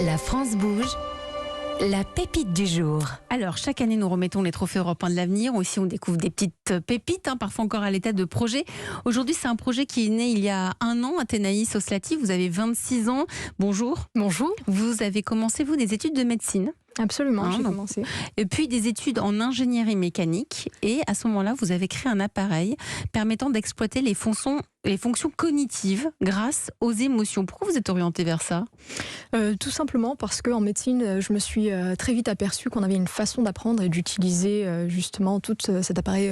La France bouge, la pépite du jour. Alors, chaque année, nous remettons les trophées européens de l'avenir. Aussi, on découvre des petites pépites, parfois encore à l'état de projet. Aujourd'hui, c'est un projet qui est né il y a 1 an, Athénaïs Oslati. Vous avez 26 ans. Bonjour. Bonjour. Vous avez commencé, vous, des études de médecine. Absolument, j'ai commencé. Et puis des études en ingénierie mécanique. Et à ce moment-là, vous avez créé un appareil permettant d'exploiter les fonctions cognitives grâce aux émotions. Pourquoi vous êtes orienté vers ça ? Tout simplement parce qu'en médecine, je me suis très vite aperçue qu'on avait une façon d'apprendre et d'utiliser justement tout cet appareil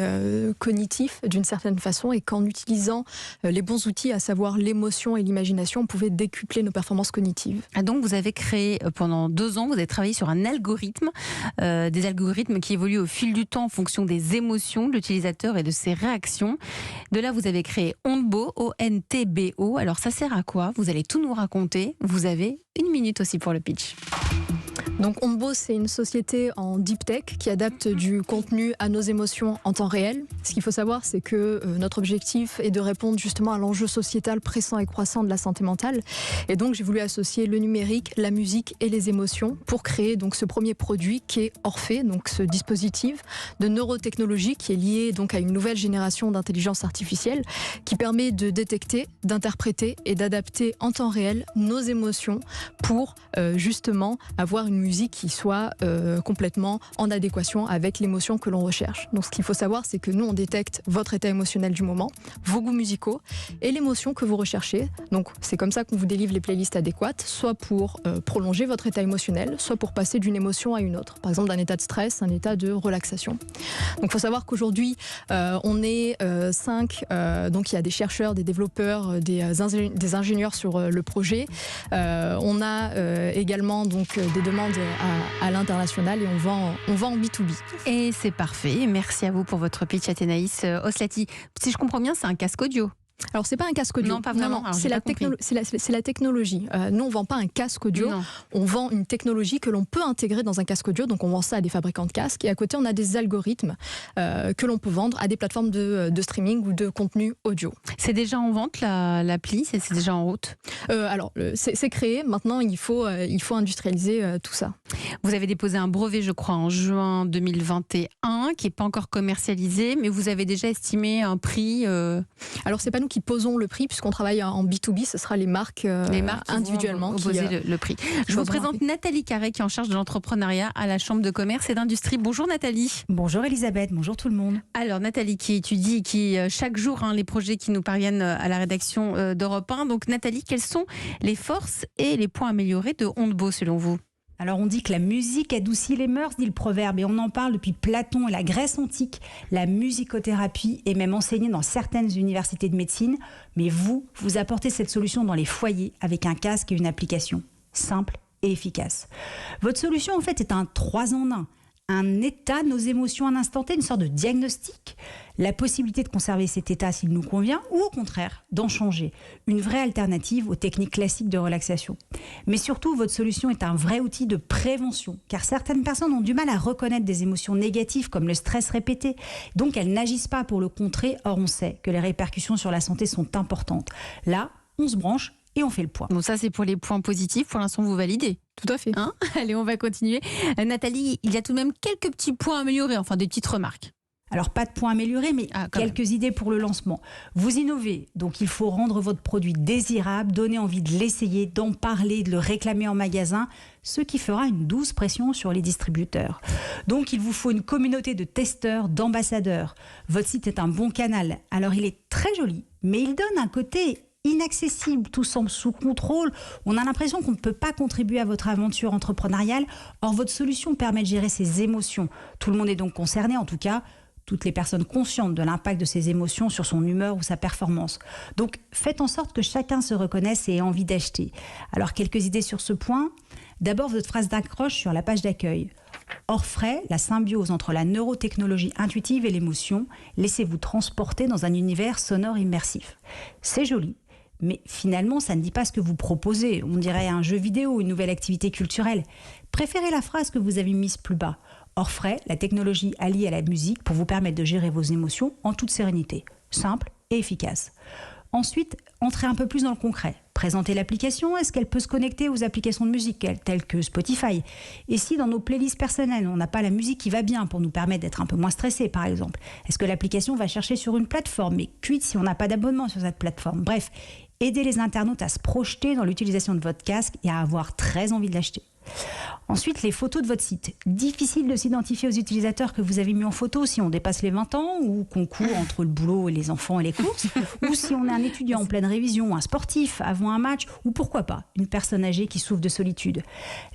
cognitif d'une certaine façon, et qu'en utilisant les bons outils, à savoir l'émotion et l'imagination, on pouvait décupler nos performances cognitives. Ah, donc vous avez créé pendant 2 ans, vous avez travaillé sur un algorithme, des algorithmes qui évoluent au fil du temps en fonction des émotions de l'utilisateur et de ses réactions. De là, vous avez créé Ontbo, O-N-T-B-O. Alors ça sert à quoi ? Vous allez tout nous raconter. Vous avez 1 minute aussi pour le pitch. Donc Ontbo, c'est une société en deep tech qui adapte du contenu à nos émotions en temps réel. Ce qu'il faut savoir, c'est que notre objectif est de répondre justement à l'enjeu sociétal pressant et croissant de la santé mentale. Et donc j'ai voulu associer le numérique, la musique et les émotions pour créer donc ce premier produit qui est Orphée, donc ce dispositif de neurotechnologie qui est lié donc à une nouvelle génération d'intelligence artificielle qui permet de détecter, d'interpréter et d'adapter en temps réel nos émotions pour justement avoir une musique qui soit complètement en adéquation avec l'émotion que l'on recherche. Donc ce qu'il faut savoir, c'est que nous, on détecte votre état émotionnel du moment, vos goûts musicaux et l'émotion que vous recherchez. Donc c'est comme ça qu'on vous délivre les playlists adéquates, soit pour prolonger votre état émotionnel, soit pour passer d'une émotion à une autre. Par exemple, d'un état de stress, un état de relaxation. Donc il faut savoir qu'aujourd'hui, on est 5, donc il y a des chercheurs, des développeurs, des ingénieurs sur le projet. On a également donc des demandes à l'international et on vend en B2B. Et c'est parfait. Merci à vous pour votre pitch, Athénaïs Oslati. Si je comprends bien, c'est un casque audio. Alors, c'est pas un casque audio. Non, pas vraiment. Non, c'est la technologie. Nous, on vend pas un casque audio. Non. On vend une technologie que l'on peut intégrer dans un casque audio. Donc, on vend ça à des fabricants de casques. Et à côté, on a des algorithmes que l'on peut vendre à des plateformes de streaming ou de contenu audio. C'est déjà en vente, l'appli ? C'est déjà en route ? Alors, c'est créé. Maintenant, il faut industrialiser tout ça. Vous avez déposé un brevet, je crois, en juin 2021, qui n'est pas encore commercialisé, mais vous avez déjà estimé un prix Alors, c'est pas nous qui posons le prix, puisqu'on travaille en B2B, ce sera les marques individuellement qui vont poser le prix. Je vous présente Nathalie Carré, qui est en charge de l'entrepreneuriat à la Chambre de commerce et d'industrie. Bonjour Nathalie. Bonjour Elisabeth, bonjour tout le monde. Alors Nathalie qui étudie chaque jour les projets qui nous parviennent à la rédaction d'Europe 1. Donc Nathalie, quelles sont les forces et les points améliorés de Ontbo selon vous ? Alors on dit que la musique adoucit les mœurs, dit le proverbe, et on en parle depuis Platon et la Grèce antique. La musicothérapie est même enseignée dans certaines universités de médecine, mais vous apportez cette solution dans les foyers avec un casque et une application simple et efficace. Votre solution en fait est un 3 en 1. Un état, nos émotions à un instant T, une sorte de diagnostic, la possibilité de conserver cet état s'il nous convient, ou au contraire, d'en changer. Une vraie alternative aux techniques classiques de relaxation. Mais surtout, votre solution est un vrai outil de prévention, car certaines personnes ont du mal à reconnaître des émotions négatives comme le stress répété, donc elles n'agissent pas pour le contrer, or on sait que les répercussions sur la santé sont importantes. Là, on se branche et on fait le point. Donc ça, c'est pour les points positifs. Pour l'instant, vous validez. Tout à fait. Allez, on va continuer. Nathalie, il y a tout de même quelques petits points améliorés, enfin des petites remarques. Alors, pas de points améliorés, mais quelques idées pour le lancement. Vous innovez, donc il faut rendre votre produit désirable, donner envie de l'essayer, d'en parler, de le réclamer en magasin, ce qui fera une douce pression sur les distributeurs. Donc, il vous faut une communauté de testeurs, d'ambassadeurs. Votre site est un bon canal. Alors, il est très joli, mais il donne un côté inaccessible, tout semble sous contrôle. On a l'impression qu'on ne peut pas contribuer à votre aventure entrepreneuriale. Or, votre solution permet de gérer ses émotions. Tout le monde est donc concerné, en tout cas, toutes les personnes conscientes de l'impact de ses émotions sur son humeur ou sa performance. Donc, faites en sorte que chacun se reconnaisse et ait envie d'acheter. Alors, quelques idées sur ce point. D'abord, votre phrase d'accroche sur la page d'accueil. Orphée, la symbiose entre la neurotechnologie intuitive et l'émotion. Laissez-vous transporter dans un univers sonore immersif. C'est joli. Mais finalement, ça ne dit pas ce que vous proposez. On dirait un jeu vidéo, une nouvelle activité culturelle. Préférez la phrase que vous avez mise plus bas. Orphée, la technologie alliée à la musique pour vous permettre de gérer vos émotions en toute sérénité. Simple et efficace. Ensuite, entrez un peu plus dans le concret. Présentez l'application, est-ce qu'elle peut se connecter aux applications de musique telles que Spotify? Et si dans nos playlists personnelles, on n'a pas la musique qui va bien pour nous permettre d'être un peu moins stressé, par exemple, est-ce que l'application va chercher sur une plateforme, mais quid si on n'a pas d'abonnement sur cette plateforme? Bref, aidez les internautes à se projeter dans l'utilisation de votre casque et à avoir très envie de l'acheter. Ensuite, les photos de votre site. Difficile de s'identifier aux utilisateurs que vous avez mis en photo si on dépasse les 20 ans ou qu'on court entre le boulot et les enfants et les courses, ou si on est un étudiant en pleine révision, un sportif avant un match, ou pourquoi pas, une personne âgée qui souffre de solitude.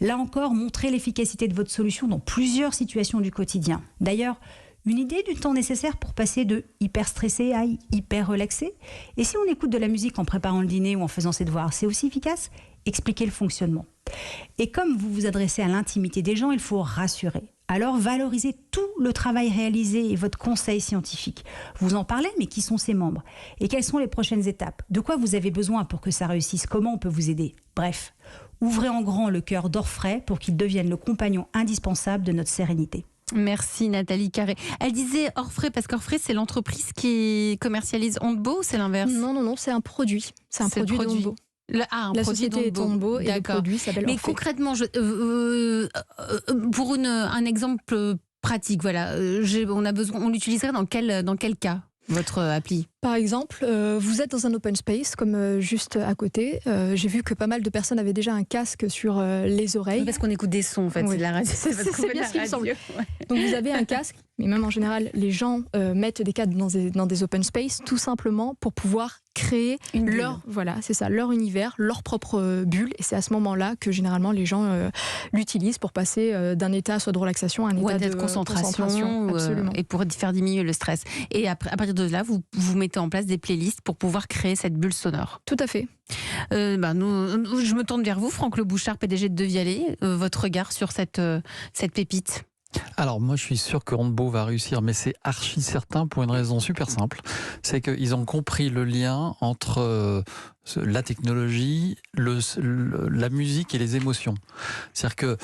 Là encore, montrez l'efficacité de votre solution dans plusieurs situations du quotidien. D'ailleurs, une idée du temps nécessaire pour passer de hyper stressé à hyper relaxé? Et si on écoute de la musique en préparant le dîner ou en faisant ses devoirs, c'est aussi efficace? Expliquez le fonctionnement. Et comme vous vous adressez à l'intimité des gens, il faut rassurer. Alors valorisez tout le travail réalisé et votre conseil scientifique. Vous en parlez, mais qui sont ses membres? Et quelles sont les prochaines étapes? De quoi vous avez besoin pour que ça réussisse? Comment on peut vous aider? Bref, ouvrez en grand le cœur d'Orfray pour qu'il devienne le compagnon indispensable de notre sérénité. Merci Nathalie Carré. Elle disait Orfray parce qu'Orfray c'est l'entreprise qui commercialise Ondbo ou c'est l'inverse? Non, c'est un produit. C'est un produit de Ondbo. Un la produit société est Ondbo et le produit s'appelle Orfray. Mais concrètement, pour un exemple pratique, voilà, on l'utiliserait dans quel cas, votre appli? Par exemple, vous êtes dans un open space, comme juste à côté. J'ai vu que pas mal de personnes avaient déjà un casque sur les oreilles. Oui, parce qu'on écoute des sons, en fait, oui. c'est de la radio. C'est bien ce qu'il me semble. Ouais. Donc vous avez un casque, mais même en général, les gens mettent des casques dans des open space, tout simplement pour pouvoir créer leur univers, leur propre bulle. Et c'est à ce moment-là que généralement les gens l'utilisent pour passer d'un état soit de relaxation à un état de concentration. Et pour faire diminuer le stress. Et à partir de là, vous mettez en place des playlists pour pouvoir créer cette bulle sonore. Tout à fait. Je me tourne vers vous, Franck Le Bouchard, PDG de Devialet. Votre regard sur cette pépite? Alors moi je suis sûr que Ondbo va réussir, mais c'est archi certain pour une raison super simple, c'est qu'ils ont compris le lien entre la technologie, la musique et les émotions. C'est-à-dire que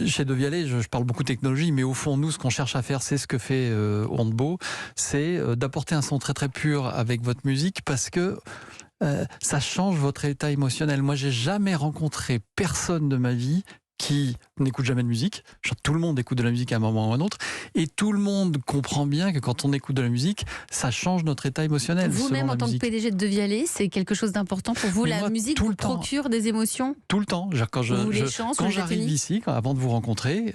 chez Devialet, je parle beaucoup de technologie, mais au fond nous ce qu'on cherche à faire, c'est ce que fait Ondbo, c'est d'apporter un son très très pur avec votre musique parce que ça change votre état émotionnel. Moi j'ai jamais rencontré personne de ma vie qui n'écoute jamais de musique. Tout le monde écoute de la musique à un moment ou à un autre. Et tout le monde comprend bien que quand on écoute de la musique, ça change notre état émotionnel. Vous-même, en tant que PDG de Devialet, c'est quelque chose d'important pour vous? La musique vous procure des émotions? Tout le temps. Quand j'arrive ici, avant de vous rencontrer,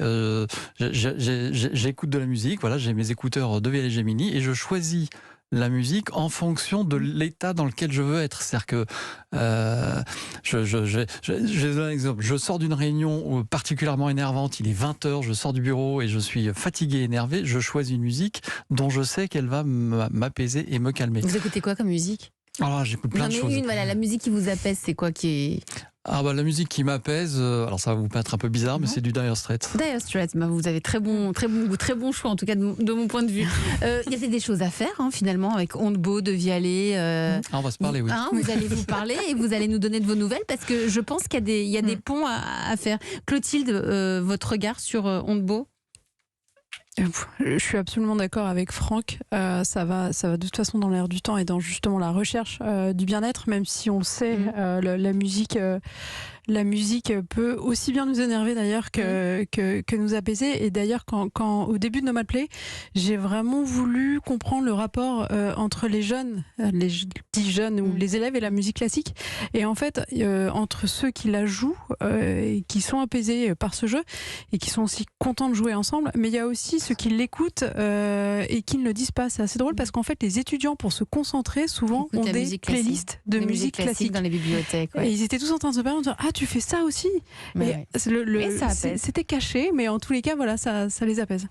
j'écoute de la musique. Voilà, j'ai mes écouteurs Devialet Gemini et je choisis la musique en fonction de l'état dans lequel je veux être. C'est-à-dire que je vais donner un exemple. Je sors d'une réunion particulièrement énervante, il est 20h, je sors du bureau et je suis fatigué, énervé, je choisis une musique dont je sais qu'elle va m'apaiser et me calmer. Vous écoutez quoi comme musique? Alors j'écoute plein de choses. La musique qui vous apaise, c'est quoi qui est... la musique qui m'apaise, alors ça va vous paraître un peu bizarre, mais c'est du Dire Straits. Dire Straits, vous avez très bon goût, très bon choix, en tout cas de mon point de vue. Il y a des choses à faire, finalement, avec Ondbo, Devialet. On va se parler, oui. Vous allez vous parler et vous allez nous donner de vos nouvelles, parce que je pense qu'il y a des ponts à faire. Clotilde, votre regard sur Ondbo? Je suis absolument d'accord avec Franck. Ça va de toute façon dans l'air du temps et dans justement la recherche du bien-être, même si on le sait, la musique peut aussi bien nous énerver d'ailleurs que nous apaiser. Et d'ailleurs, quand au début de No Malplay, j'ai vraiment voulu comprendre le rapport entre les jeunes, les petits jeunes ou les élèves et la musique classique. Et en fait, entre ceux qui la jouent et qui sont apaisés par ce jeu et qui sont aussi contents de jouer ensemble, mais il y a aussi ceux qui l'écoutent et qui ne le disent pas. C'est assez drôle parce qu'en fait, les étudiants, pour se concentrer, souvent ont des playlists de musique classique dans les bibliothèques. Ouais. Et ils étaient tous en train de se parler en disant « Ah, tu fais ça aussi ?» C'était caché, mais en tous les cas, voilà, ça les apaise.